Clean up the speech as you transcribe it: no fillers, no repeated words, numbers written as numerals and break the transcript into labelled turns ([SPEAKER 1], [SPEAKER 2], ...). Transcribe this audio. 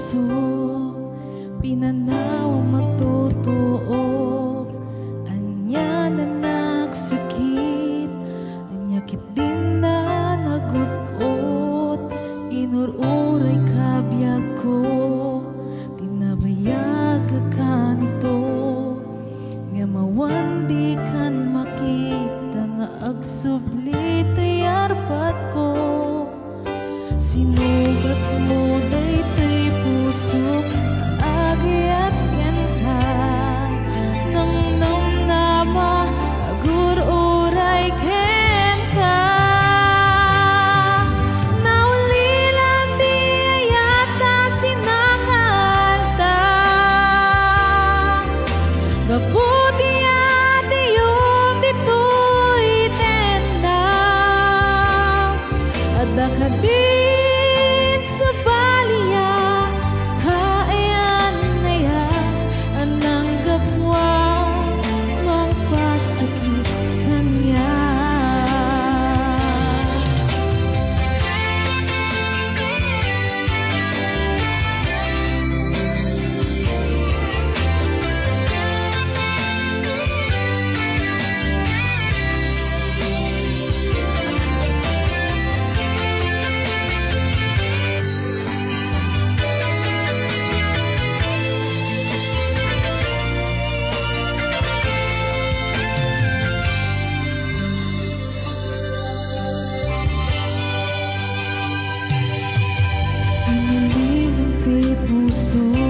[SPEAKER 1] puso, pinanaw ang magtotoo. Anya na nagsakit, anya kit din na nagutot. Inururay kabiyag ko, tinabayag ka nito. Nga mawandi kan makita nga agsublit ay arpat ko. Sinugat mo daytoy puso, agiat yan ka. Nang namnama, agururay ken ka. Naulilan di ayata sinanganta. Gaputi ati yung dito'y tenda. Ada ka din sa baliya, kaayan na yan anang gapwa magpasakit kanya. Puso,